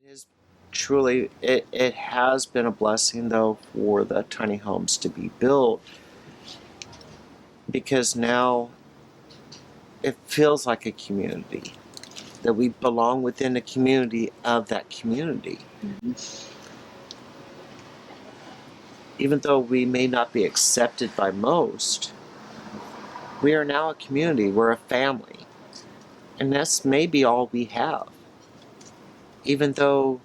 is truly, it has been a blessing though for the tiny homes to be built, because now it feels like a community, that we belong within a community of that community. Even though we may not be accepted by most, we are now a community, we're a family. And that's maybe all we have. Even though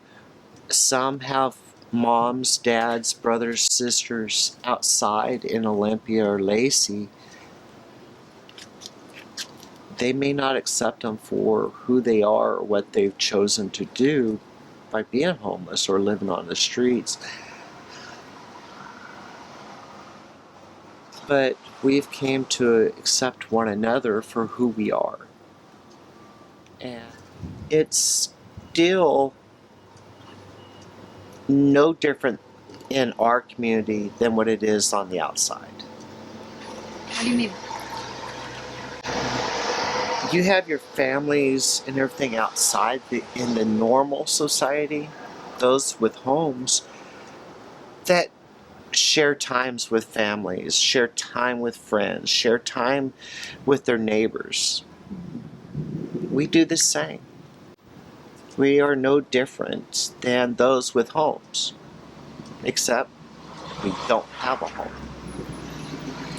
some have moms, dads, brothers, sisters outside in Olympia or Lacey, they may not accept them for who they are or what they've chosen to do by being homeless or living on the streets. But we've came to accept one another for who we are. And it's still no different in our community than what it is on the outside. What do you mean? You have your families and everything outside in the normal society, those with homes that share times with families, share time with friends, share time with their neighbors. We do the same. We are no different than those with homes, except we don't have a home.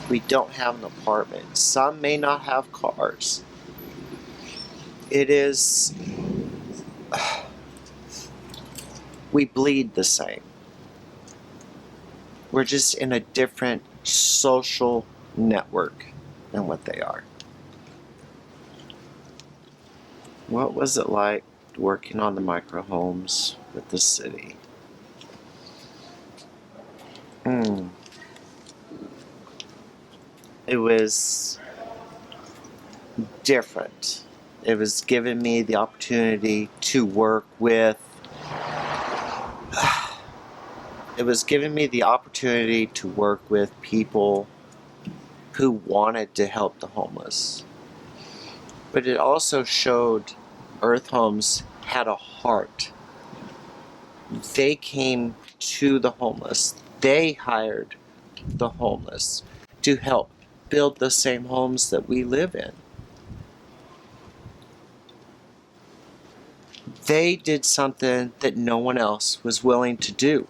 We don't have an apartment. Some may not have cars. It is, we bleed the same. We're just in a different social network than what they are. What was it like working on the micro homes with the city? It was different. It was giving me the opportunity to work with people who wanted to help the homeless. But it also showed Earth Homes had a heart. They came to the homeless. They hired the homeless to help build the same homes that we live in. They did something that no one else was willing to do.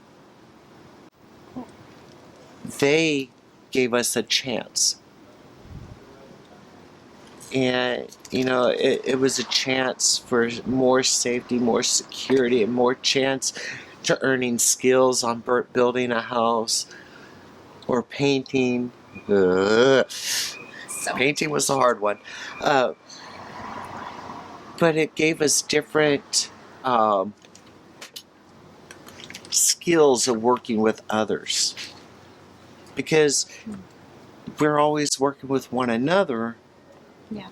They gave us a chance. And, it was a chance for more safety, more security, and more chance to earning skills on building a house or painting. Painting was a hard one. But it gave us different skills of working with others. Because we're always working with one another. Yeah.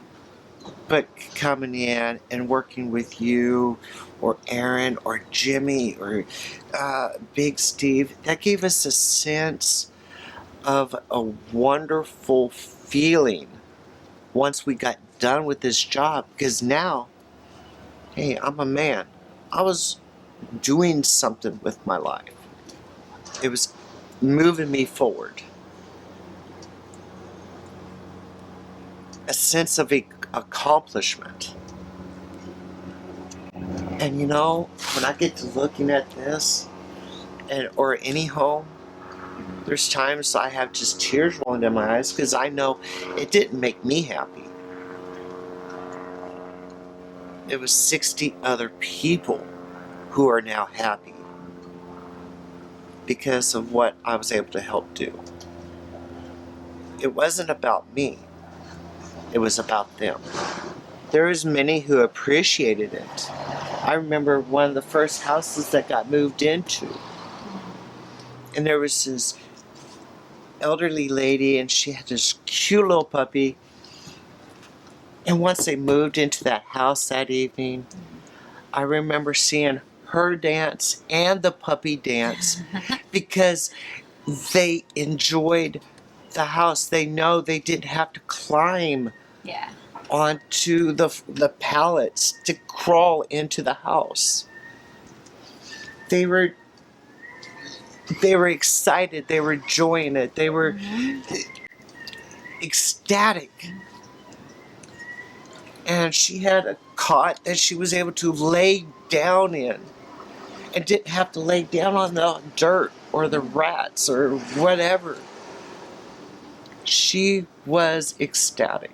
But coming in and working with you or Aaron or Jimmy or Big Steve, that gave us a sense of a wonderful feeling once we got done with this job. Because now, hey, I'm a man. I was doing something with my life. It was moving me forward. A sense of accomplishment. And when I get to looking at this or any home, there's times I have just tears rolling down my eyes because I know it didn't make me happy. It was 60 other people who are now happy because of what I was able to help do. It wasn't about me. It was about them. There was many who appreciated it. I remember one of the first houses that got moved into. And there was this elderly lady, and she had this cute little puppy. And once they moved into that house that evening, I remember seeing her dance and the puppy dance because they enjoyed the house. They know they didn't have to climb onto the pallets to crawl into the house. they were excited, they were enjoying it, they were ecstatic. And she had a cot that she was able to lay down in and didn't have to lay down on the dirt or the rats or whatever. She was ecstatic.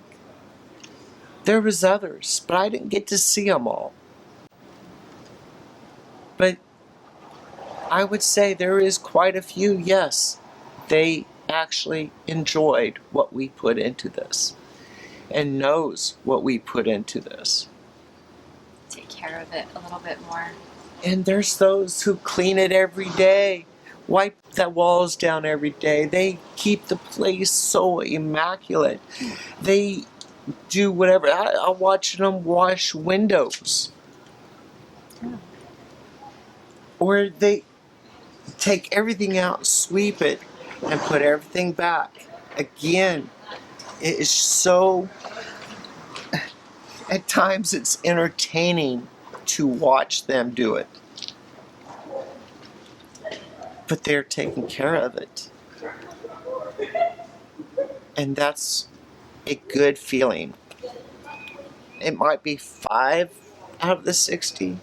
There was others, but I didn't get to see them all. But I would say there is quite a few, yes, they actually enjoyed what we put into this and knows what we put into this. Take care of it a little bit more. And there's those who clean it every day, wipe the walls down every day. They keep the place so immaculate. They do whatever. I'm watching them wash windows. Oh. Or they take everything out, sweep it, and put everything back. Again, it is so, at times it's entertaining to watch them do it. But they're taking care of it. And that's a good feeling. It might be 5 out of the 60,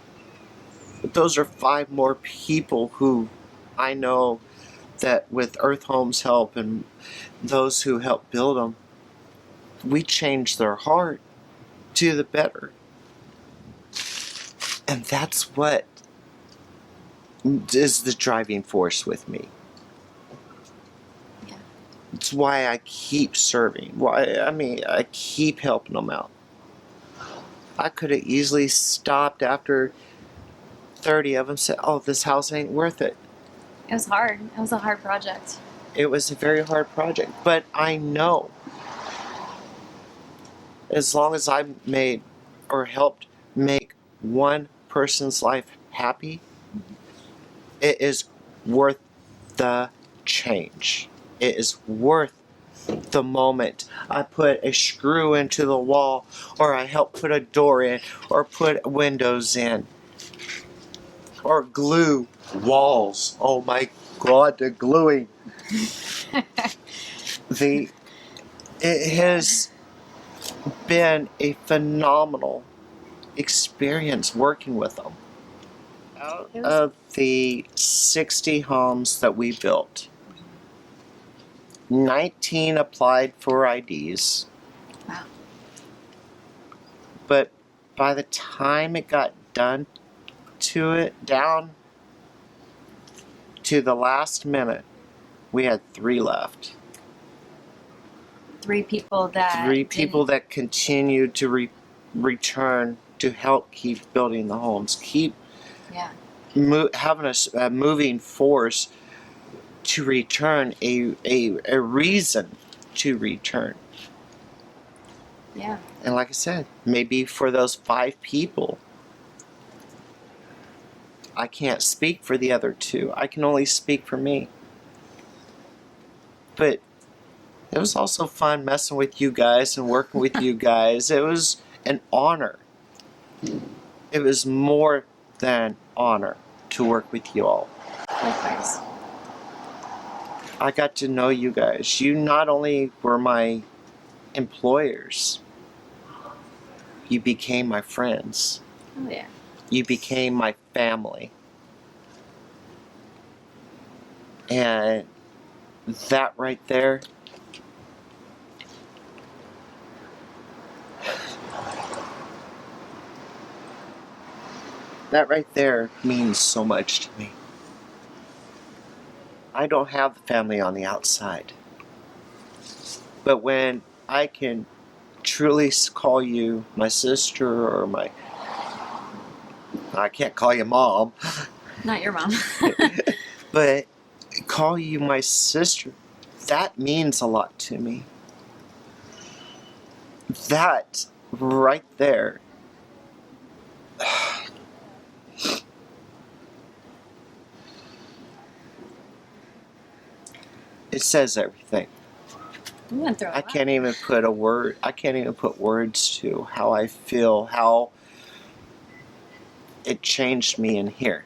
but those are 5 more people who I know that with Earth Home's help and those who help build them, we change their heart to the better. And that's what is the driving force with me. Yeah. It's why I keep serving. I keep helping them out. I could have easily stopped after 30 of them, said, oh, this house ain't worth it. It was hard. It was a hard project. It was a very hard project, but I know as long as I made or helped make one person's life happy, it is worth the change. It is worth the moment I put a screw into the wall, or I help put a door in, or put windows in, or glue walls. Oh my God, the gluing. It has been a phenomenal experience working with them. Out of the 60 homes that we built, 19 applied for IDs. Wow. But by the time it got down to the last minute, we had 3 left. 3 people that 3 people that continued to return to help keep building the homes, keep having a moving force to return, a reason to return. Yeah. And like I said, maybe for those 5 people, I can't speak for the other 2. I can only speak for me. But it was also fun messing with you guys and working with you guys. It was an honor. It was more than honor to work with you all. Likewise. I got to know you guys. You not only were my employers, you became my friends. Oh yeah. You became my family. And that right there, means so much to me. I don't have the family on the outside. But when I can truly call you my sister or I can't call you mom. Not your mom. But call you my sister, that means a lot to me. That right there. It says everything. We went through a lot. I can't even put words to how I feel, how it changed me in here.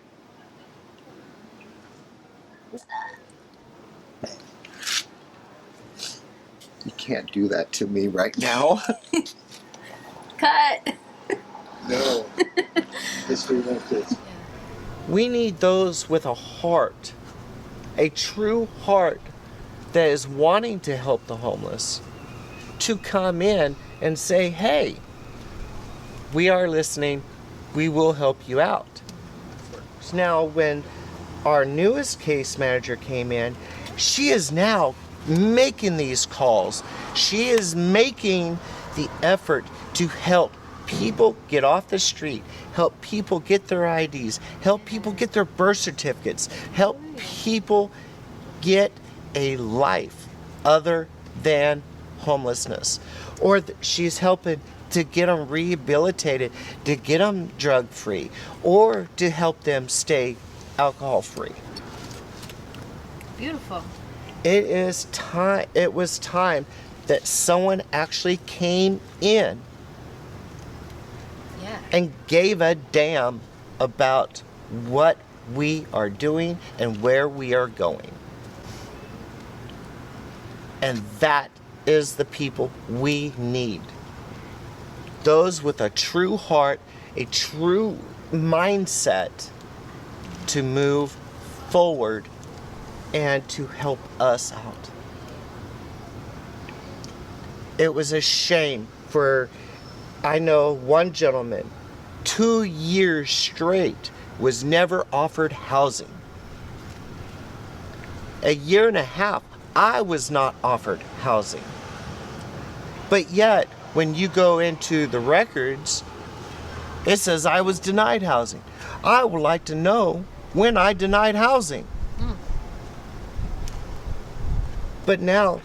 can't do that to me right now. Cut. No. History like this. We need those with a heart, a true heart that is wanting to help the homeless, to come in and say, hey, we are listening, we will help you out. Now, when our newest case manager came in, she is now making these calls. She is making the effort to help people get off the street, help people get their IDs, help people get their birth certificates, help people get a life other than homelessness. Or she's helping to get them rehabilitated, to get them drug free, or to help them stay alcohol free. Beautiful. It was time that someone actually came in and gave a damn about what we are doing and where we are going. And that is the people we need. Those with a true heart, a true mindset to move forward and to help us out. It was a shame for, I know one gentleman, 2 years straight was never offered housing. A year and a half, I was not offered housing. But yet, when you go into the records, it says I was denied housing. I would like to know when I denied housing. But now,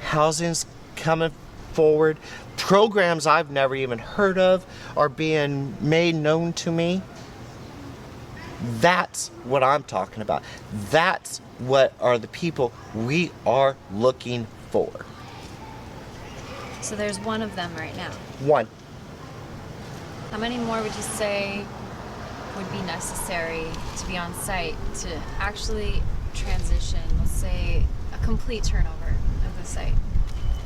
housing's coming forward. Programs I've never even heard of are being made known to me. That's what I'm talking about. That's what are the people we are looking for. So there's one of them right now. One. How many more would you say would be necessary to be on site to actually transition, let's say, a complete turnover of the site?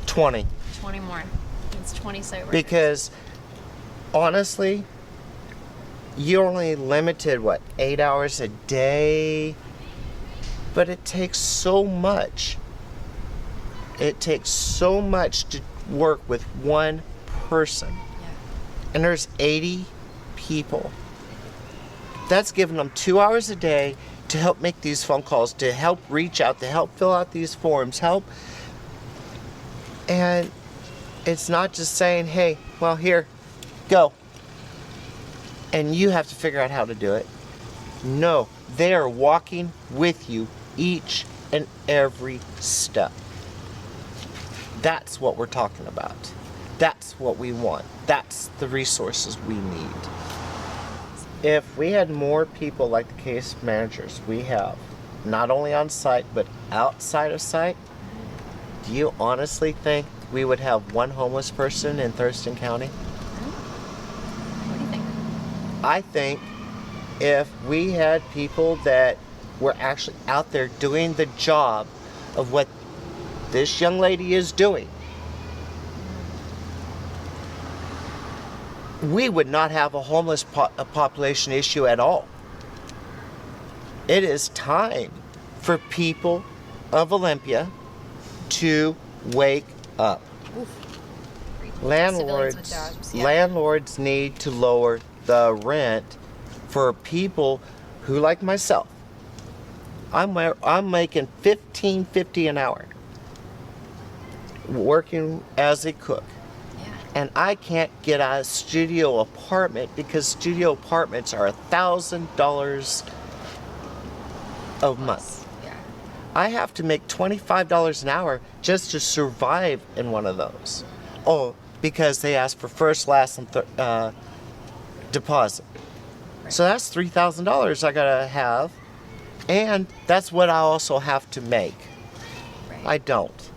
20. 20 more. It's 20 site workers. Because honestly, you're only limited, 8 hours a day? But it takes so much. It takes so much to work with one person. Yeah. And there's 80 people. That's giving them 2 hours a day to help make these phone calls, to help reach out, to help fill out these forms, help. And it's not just saying, hey, well, here, go. And you have to figure out how to do it. No, they are walking with you each and every step. That's what we're talking about. That's what we want. That's the resources we need. If we had more people like the case managers we have, not only on site, but outside of site, do you honestly think we would have one homeless person in Thurston County? What do you think? I think if we had people that were actually out there doing the job of what this young lady is doing, we would not have a homeless population issue at all. It is time for people of Olympia to wake up. Civilians with jobs, yeah. Landlords need to lower the rent for people who, like myself, I'm making $15.50 an hour working as a cook. Yeah. And I can't get a studio apartment because studio apartments are $1,000 a month. Yeah. I have to make $25 an hour just to survive in one of those. Oh, because they ask for first, last, and deposit. Right. So that's $3,000 I gotta have, and that's what I also have to make. Right. I don't.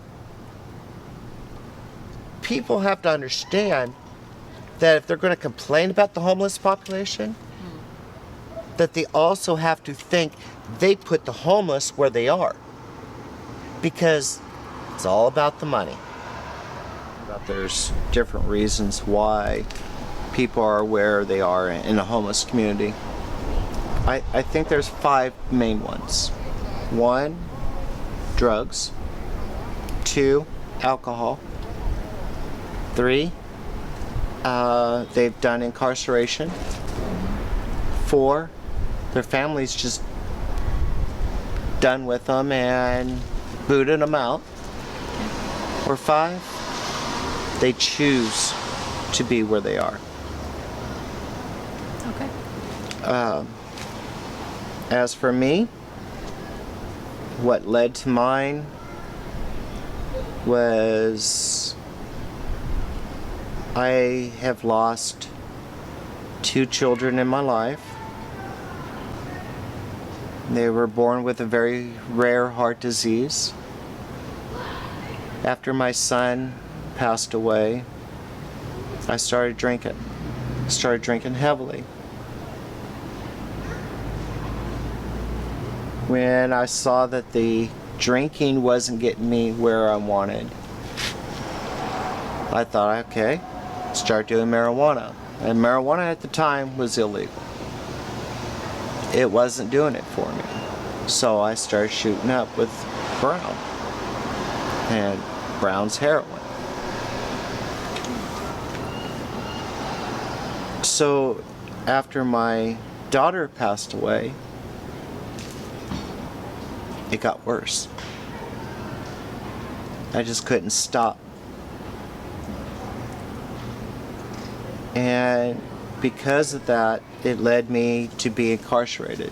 People have to understand that if they're going to complain about the homeless population, that they also have to think they put the homeless where they are. Because it's all about the money. that there's different reasons why people are where they are in the homeless community. I think there's 5 main ones. 1, drugs. 2, alcohol. 3, they've done incarceration. 4, their family's just done with them and booted them out. Or 5, they choose to be where they are. Okay. As for me, what led to mine was I have lost 2 children in my life. They were born with a very rare heart disease. After my son passed away, I started drinking. Started drinking heavily. When I saw that the drinking wasn't getting me where I wanted, I thought, okay, start doing marijuana. And marijuana at the time was illegal. It wasn't doing it for me. So I started shooting up with Brown. And Brown's heroin. So after my daughter passed away, it got worse. I just couldn't stop. And because of that, it led me to be incarcerated.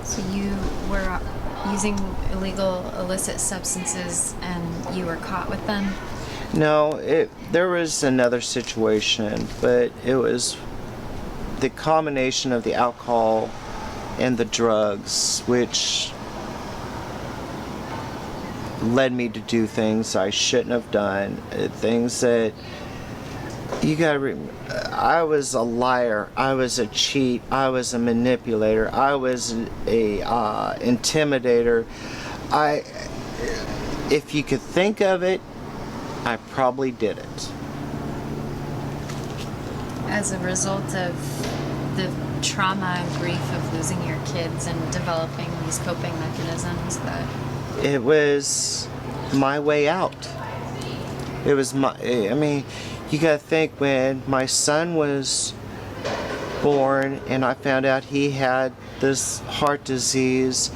So you were using illegal illicit substances and you were caught with them? No, there was another situation, but it was the combination of the alcohol and the drugs, which led me to do things I shouldn't have done, things that you gotta I was a liar, I was a cheat, I was a manipulator, I was a intimidator. If you could think of it, I probably did it. As a result of the trauma and grief of losing your kids and developing these coping mechanisms that... It was my way out. It was I mean, you gotta think, when my son was born and I found out he had this heart disease,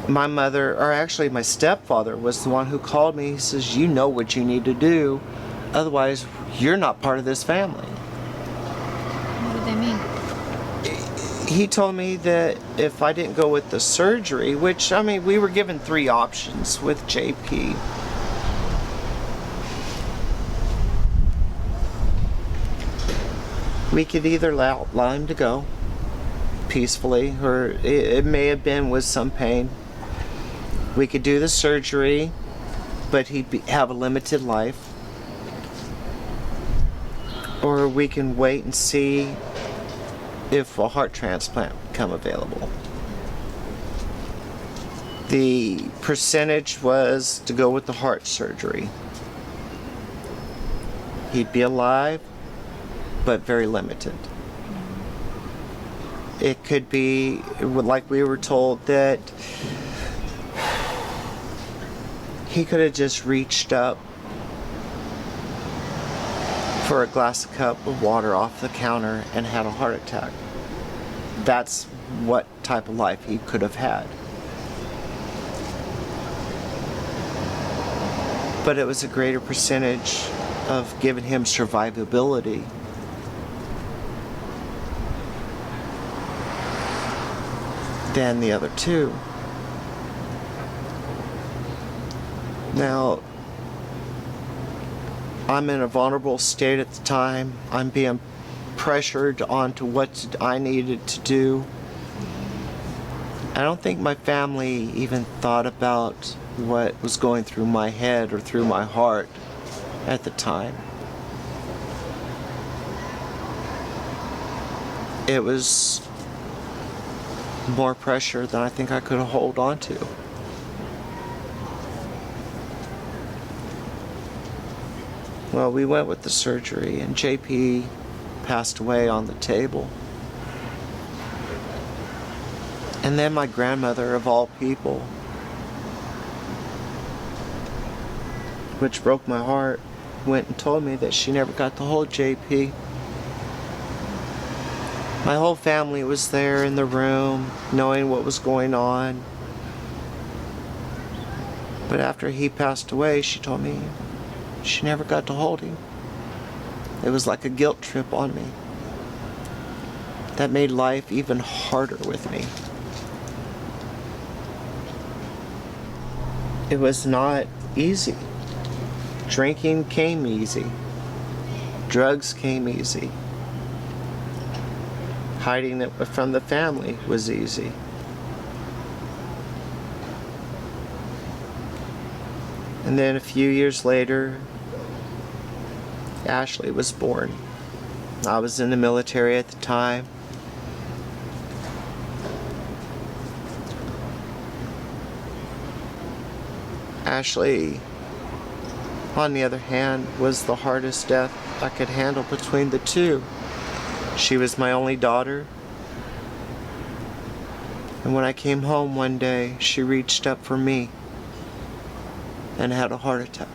my mother, or actually my stepfather, was the one who called me. He says, you know what you need to do, otherwise you're not part of this family. What did they mean? He told me that if I didn't go with the surgery, which, I mean, we were given 3 options with JP. We could either allow him to go peacefully, or it may have been with some pain. We could do the surgery, but he'd have a limited life. Or we can wait and see if a heart transplant become available. The percentage was to go with the heart surgery. He'd be alive, but very limited. It could be, like we were told, that he could have just reached up for a cup of water off the counter and had a heart attack. That's what type of life he could have had. But it was a greater percentage of giving him survivability than the other 2. Now, I'm in a vulnerable state at the time. I'm being pressured onto what I needed to do. I don't think my family even thought about what was going through my head or through my heart at the time. It was more pressure than I think I could hold on to. Well, we went with the surgery, and JP passed away on the table. And then my grandmother, of all people, which broke my heart, went and told me that she never got to hold JP. My whole family was there in the room, knowing what was going on. But after he passed away, she told me she never got to hold him. It was like a guilt trip on me. That made life even harder with me. It was not easy. Drinking came easy. Drugs came easy. Hiding it from the family was easy. And then a few years later, Ashley was born. I was in the military at the time. Ashley, on the other hand, was the hardest death I could handle between the two. She was my only daughter. And when I came home one day, she reached up for me and had a heart attack.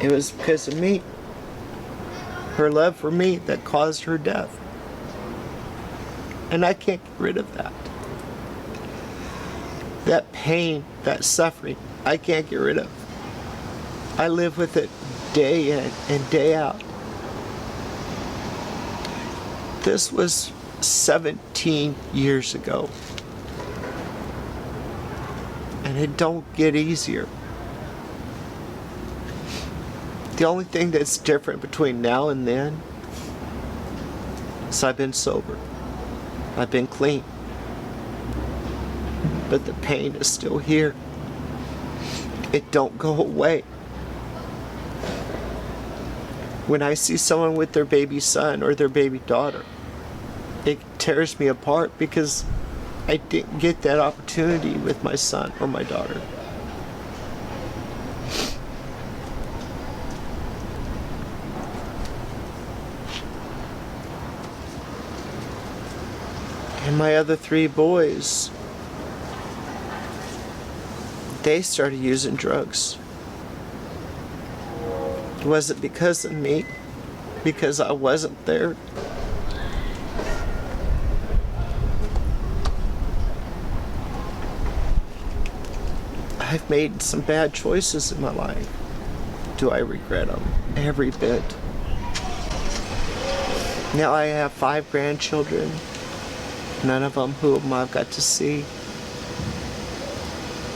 It was because of me, her love for me, that caused her death. And I can't get rid of that. That pain, that suffering, I can't get rid of. I live with it day in and day out. This was 17 years ago. And it don't get easier. The only thing that's different between now and then is I've been sober. I've been clean. But the pain is still here. It don't go away. When I see someone with their baby son or their baby daughter, it tears me apart because I didn't get that opportunity with my son or my daughter. And my other three boys, they started using drugs. It wasn't because of me, because I wasn't there. I've made some bad choices in my life. Do I regret them? Every bit. Now I have 5 grandchildren, none of them whom I've got to see.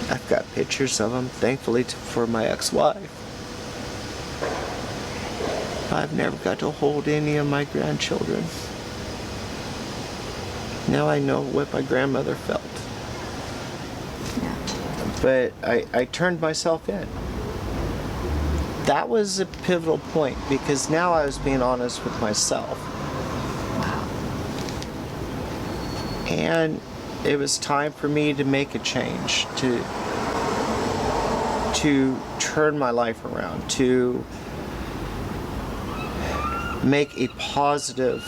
I've got pictures of them, thankfully, for my ex-wife. I've never got to hold any of my grandchildren. Now I know what my grandmother felt. But I turned myself in. That was a pivotal point because now I was being honest with myself. Wow. And it was time for me to make a change, to turn my life around, to make a positive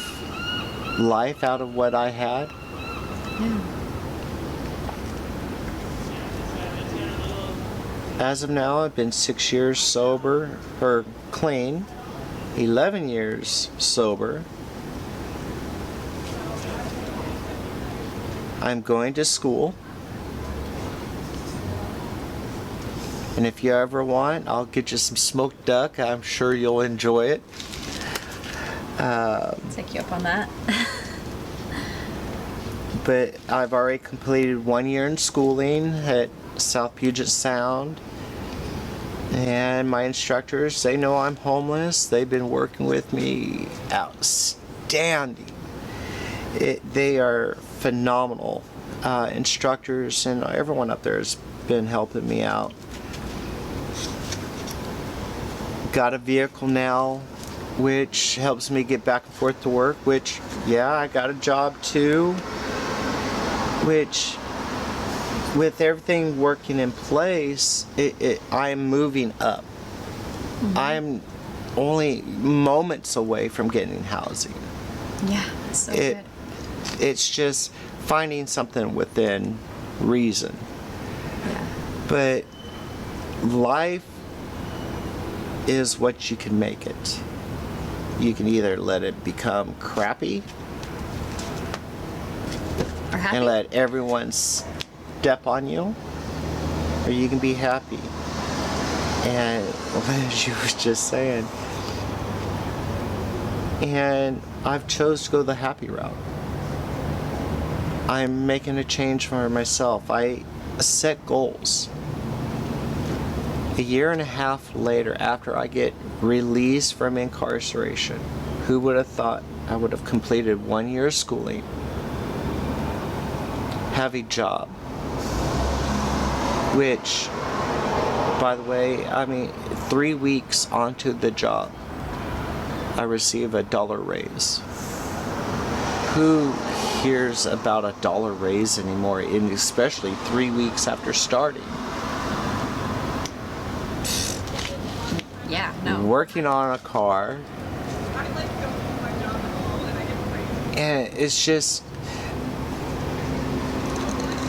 life out of what I had. Yeah. As of now, I've been 6 years sober, or clean, 11 years sober. I'm going to school. And if you ever want, I'll get you some smoked duck. I'm sure you'll enjoy it. Take you up on that. But I've already completed 1 year in schooling at South Puget Sound. And my instructors, they know I'm homeless. They've been working with me outstanding. They are phenomenal instructors, and everyone up there has been helping me out. got a vehicle now, which helps me get back and forth to work, which, yeah, I got a job too, which, with everything working in place, I'm moving up. I'm only moments away from getting housing. Yeah, that's so good. It's just finding something within reason. Yeah. But life is what you can make it. You can either let it become crappy Or happy. and let everyone step on you, or you can be happy. And as you were just saying, and I've chose to go the happy route. I'm making a change for myself. I set goals. A year and a half later, after I get released from incarceration, who would have thought I would have completed 1 year of schooling, have a job, which, by the way, 3 weeks onto the job, I receive $1 raise. Who hears about $1 raise anymore, and especially 3 weeks after starting? Yeah, no. Working on a car, and it's just,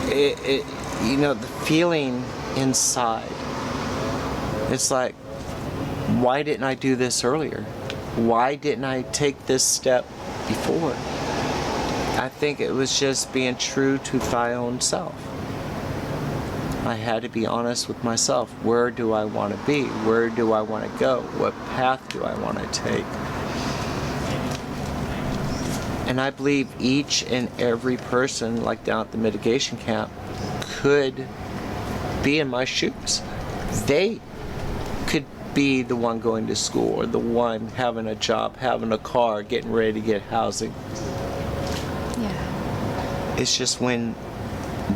the feeling inside. It's like, why didn't I do this earlier? Why didn't I take this step before? I think it was just being true to thy own self. I had to be honest with myself. Where do I want to be? Where do I want to go? What path do I want to take? And I believe each and every person, like down at the mitigation camp, could be in my shoes. They could be the one going to school, or the one having a job, having a car, getting ready to get housing. Yeah. It's just when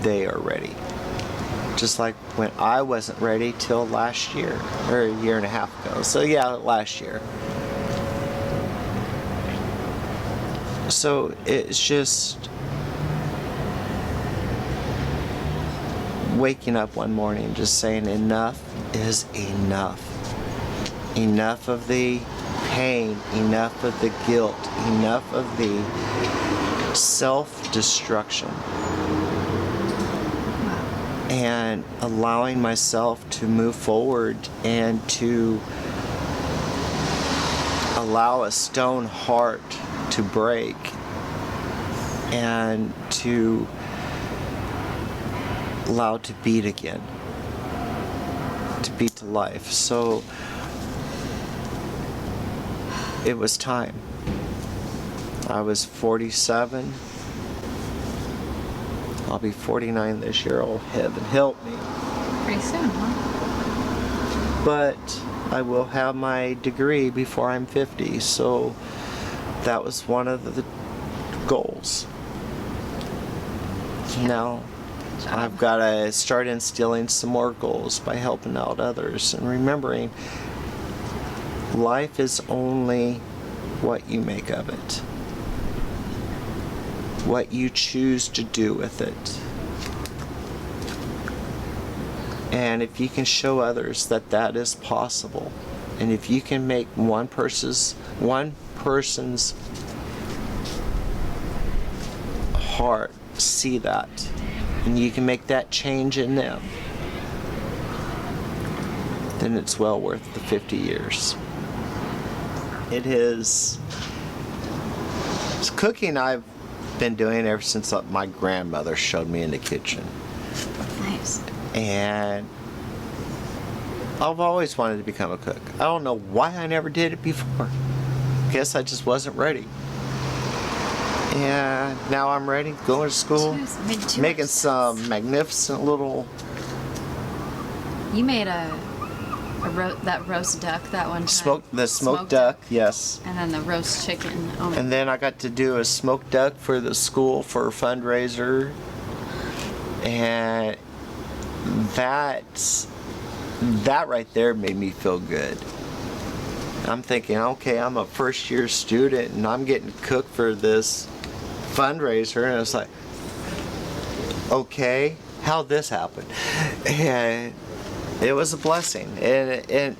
they are ready. Just like when I wasn't ready till last year, or a year and a half ago. So yeah, last year. So it's just waking up one morning just saying enough is enough. Enough of the pain, enough of the guilt, enough of the self-destruction. And allowing myself to move forward and to allow a stone heart to break and to allow it to beat again, to beat to life. So it was time. I was 47. I'll be 49 this year. Oh, heaven help me. Pretty soon, huh? But I will have my degree before I'm 50, so that was one of the goals. Now I've got to start instilling some more goals by helping out others and remembering life is only what you make of it, what you choose to do with it. And if you can show others that that is possible, and if you can make one person's heart see that, and you can make that change in them, then it's well worth the 50 years. It is cooking I've been doing ever since my grandmother showed me in the kitchen. Nice. And I've always wanted to become a cook. I don't know why I never did it before. Guess I just wasn't ready. And now I'm ready, going to school, making some magnificent little... You made that roast duck that one time. Smoked duck, yes. And then the roast chicken. Oh, and then I got to do a smoked duck for the school for a fundraiser. And that right there made me feel good. I'm thinking, okay, I'm a first-year student and I'm getting cooked for this fundraiser, and it's like, okay, how'd this happen? And it was a blessing, and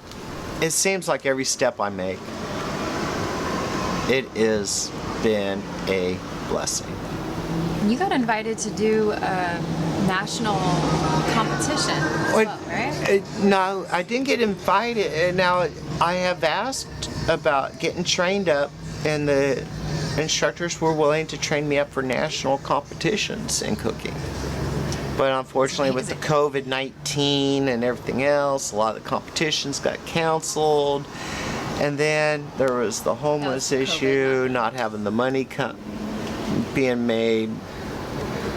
it seems like every step I make, it has been a blessing. You got invited to do a national competition as well, right? No, I didn't get invited. And now I have asked about getting trained up, and the instructors were willing to train me up for national competitions in cooking. But unfortunately, with the COVID-19 and everything else, a lot of the competitions got canceled. And then there was the homeless issue, not having the money being made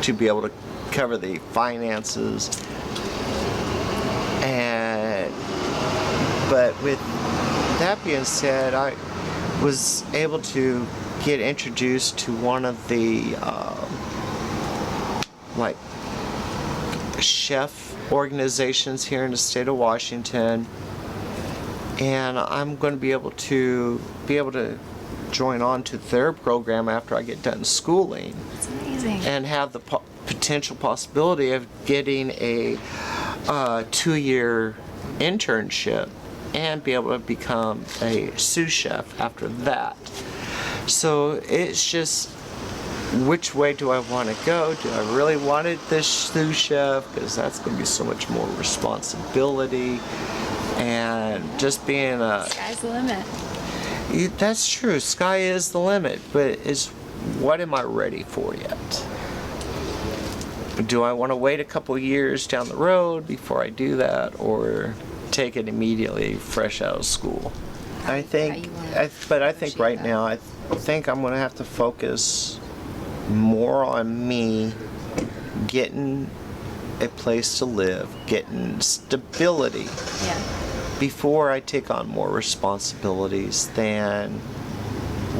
to be able to cover the finances. But with that being said, I was able to get introduced to one of the like chef organizations here in the state of Washington, and I'm going to be able to join on to their program after I get done schooling. That's amazing. And have the potential possibility of getting a 2-year internship and be able to become a sous chef after that. So it's just, which way do I want to go? Do I really want it this sous chef? Because that's going to be so much more responsibility, and just being a... Sky's the limit. That's true. Sky is the limit, but what am I ready for yet? Do I want to wait a couple years down the road before I do that, or take it immediately fresh out of school? I think right now, I think I'm going to have to focus more on me getting a place to live, getting stability. Yeah. Before I take on more responsibilities than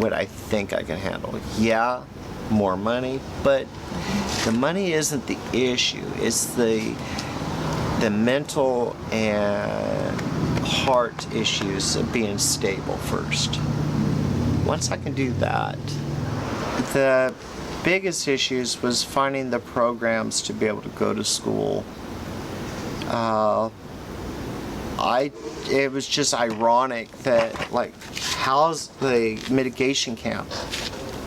what I think I can handle. Yeah, more money, but the money isn't the issue. It's the mental and heart issues of being stable first. Once I can do that, the biggest issues was finding the programs to be able to go to school. It was just ironic that, like, how's the mitigation camp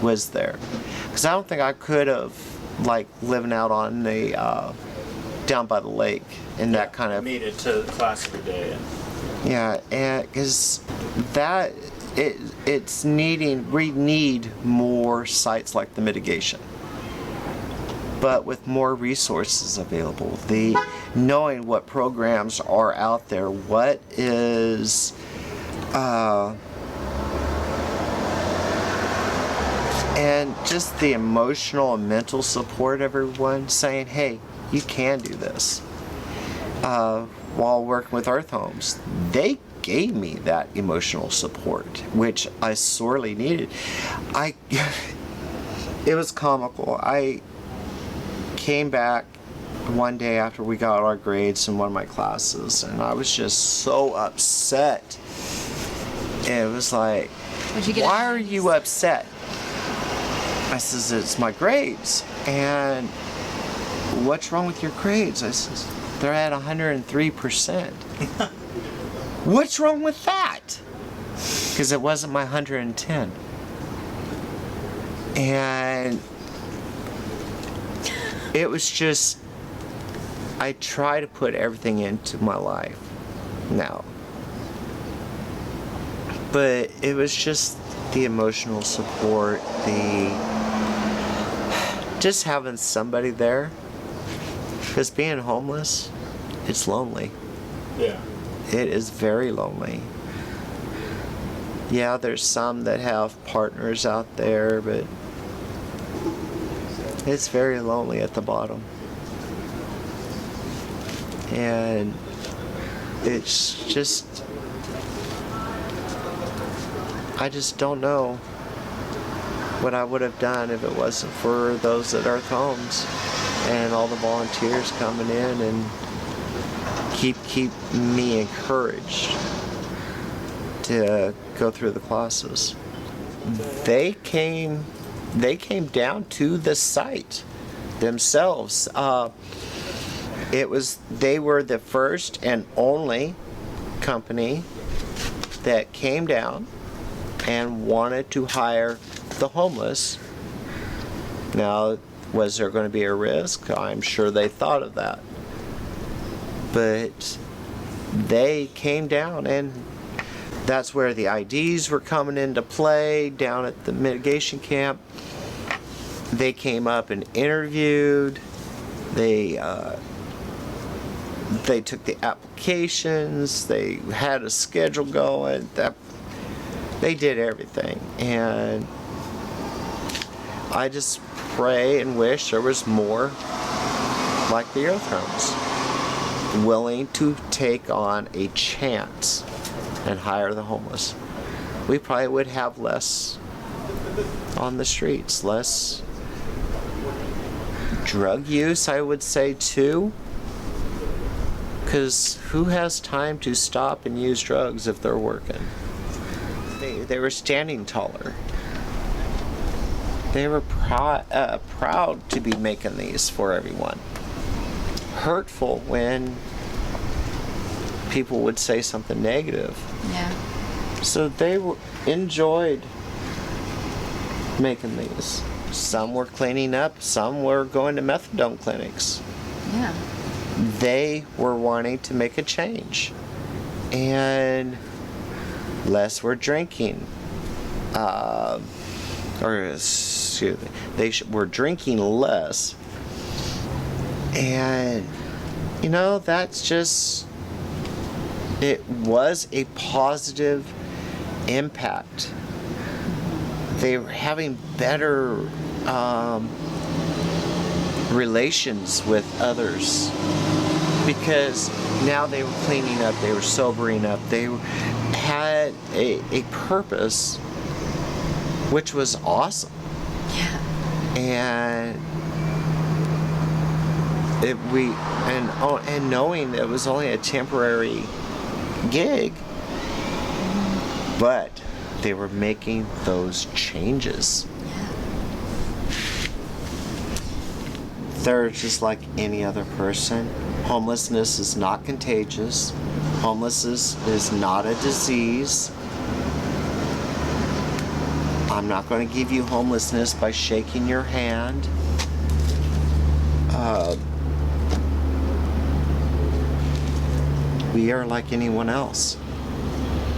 was there, because I don't think I could have, like, living out on the down by the lake in that kind of... Made it to class every day. Yeah, and because that we need more sites like the mitigation, but with more resources available, knowing what programs are out there, what is and just the emotional and mental support of everyone saying, hey, you can do this. While working with Earth Homes, they gave me that emotional support, which I sorely needed. It was comical. I came back one day after we got our grades in one of my classes, and I was just so upset. And it was like, why are you upset? I says, it's my grades. And what's wrong with your grades? I says, they're at 103%. What's wrong with that? Because it wasn't my 110. And it was just, I try to put everything into my life now. But it was just the emotional support, just having somebody there. Because being homeless, it's lonely. Yeah. It is very lonely. Yeah, there's some that have partners out there, but it's very lonely at the bottom. And it's just, I just don't know what I would have done if it wasn't for those at Earth Homes and all the volunteers coming in and keep me encouraged to go through the classes. They came down to the site themselves. They were the first and only company that came down and wanted to hire the homeless. Now, was there going to be a risk? I'm sure they thought of that. But they came down, and that's where the IDs were coming into play down at the mitigation camp. They came up and interviewed. They took the applications. They had a schedule going. They did everything, and I just pray and wish there was more like the Earth Homes, willing to take on a chance and hire the homeless. We probably would have less on the streets, less drug use, I would say, too. Because who has time to stop and use drugs if they're working? They were standing taller. They were proud to be making these for everyone. Hurtful when people would say something negative. Yeah. So they enjoyed making these. Some were cleaning up, some were going to methadone clinics. Yeah. They were wanting to make a change. And less were drinking. They were drinking less. And, that's just, it was a positive impact. They were having better relations with others, because now they were cleaning up, they were sobering up, they had a purpose, which was awesome. Yeah. And knowing that it was only a temporary gig, but they were making those changes. Yeah. They're just like any other person. Homelessness is not contagious. Homelessness is not a disease. I'm not going to give you homelessness by shaking your hand. We are like anyone else.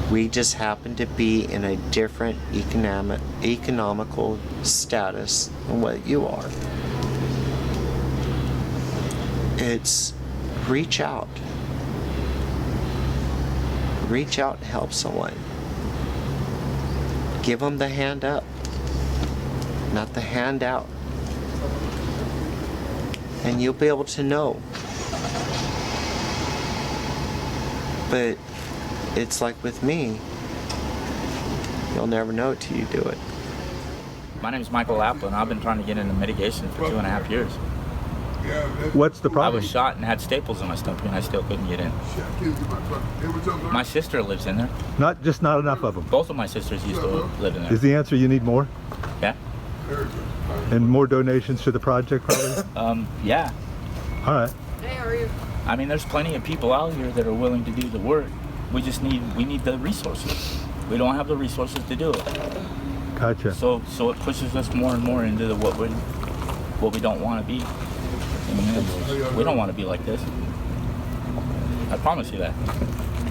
We just happen to be in a different economical status than what you are. It's reach out. Reach out and help someone. Give them the hand up, not the hand out. And you'll be able to know. But it's like with me, you'll never know till you do it. My name is Michael Laplin. I've been trying to get into mitigation for 2.5 years. What's the I problem? was shot and had staples in my stomach, and I still couldn't get in. My sister lives in there. Not enough of them. Both of my sisters used to live in there. Is the answer you need more? Yeah. And more donations to the project, probably? Yeah. All right. Hey, how are you? I mean, there's plenty of people out here that are willing to do the work. We need the resources. We don't have the resources to do it. Gotcha. So it pushes us more and more into what we don't want to be. We don't want to be like this. I promise you that.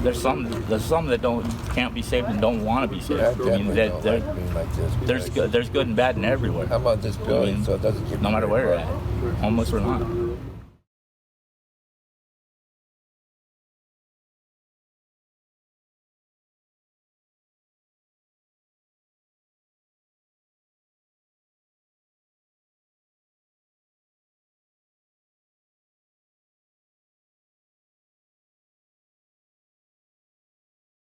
There's some that can't be saved and don't want to be saved. I mean, there's good and bad in everywhere. How about this building so it doesn't get no matter where you're at, homeless or not.